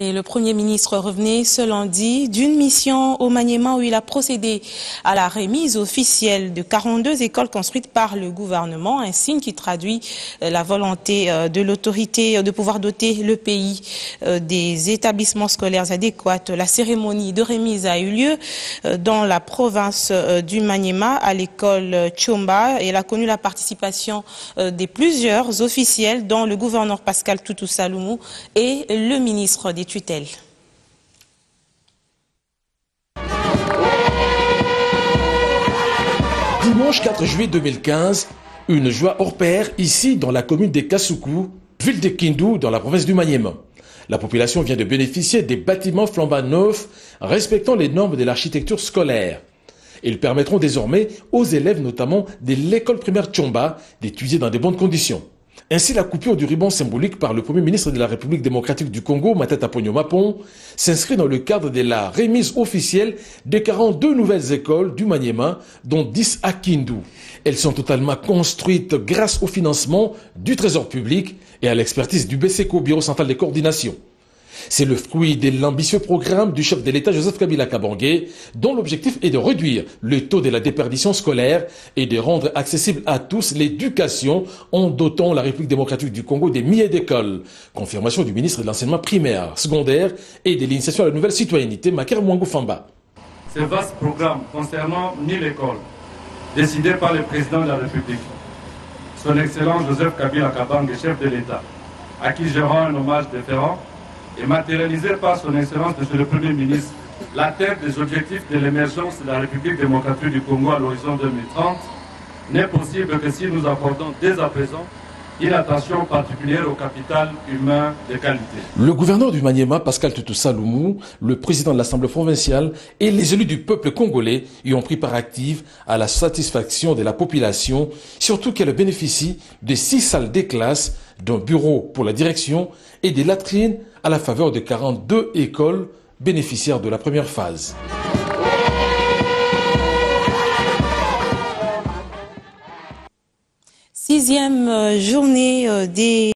Et le Premier ministre revenait ce lundi d'une mission au Maniema où il a procédé à la remise officielle de 42 écoles construites par le gouvernement, un signe qui traduit la volonté de l'autorité de pouvoir doter le pays des établissements scolaires adéquats. La cérémonie de remise a eu lieu dans la province du Maniema à l'école Tchomba. Elle a connu la participation de plusieurs officiels dont le gouverneur Pascal Toutou Saloumou et le ministre des tutelle. Dimanche 4 juillet 2015, une joie hors pair ici dans la commune de Kasuku, ville de Kindu dans la province du Maniema. La population vient de bénéficier des bâtiments flambant neufs respectant les normes de l'architecture scolaire. Ils permettront désormais aux élèves, notamment de l'école primaire Tchomba, d'étudier dans de bonnes conditions. Ainsi, la coupure du ruban symbolique par le Premier ministre de la République démocratique du Congo, Matata Ponyo Mapon, s'inscrit dans le cadre de la remise officielle de 42 nouvelles écoles du Maniema, dont 10 à Kindu. Elles sont totalement construites grâce au financement du Trésor public et à l'expertise du BCECO, Bureau central de coordination. C'est le fruit de l'ambitieux programme du chef de l'État Joseph Kabila Kabange, dont l'objectif est de réduire le taux de la déperdition scolaire et de rendre accessible à tous l'éducation en dotant la République démocratique du Congo des milliers d'écoles. Confirmation du ministre de l'enseignement primaire, secondaire et de l'initiation à la nouvelle citoyenneté, Maker Mwangu Famba. Ce vaste programme concernant 1000 écoles, décidé par le président de la République, son Excellence Joseph Kabila Kabange, chef de l'État, à qui je rends un hommage déférent, et matérialisé par son Excellence Monsieur le Premier ministre, l'atteinte des objectifs de l'émergence de la République démocratique du Congo à l'horizon 2030 n'est possible que si nous accordons dès à présent une attention particulière au capital humain de qualité. Le gouverneur du Maniema, Pascal Toutou Saloumou, le président de l'Assemblée provinciale et les élus du peuple congolais y ont pris part active à la satisfaction de la population, surtout qu'elle bénéficie de 6 salles de classe, d'un bureau pour la direction et des latrines à la faveur de 42 écoles bénéficiaires de la première phase. Sixième journée des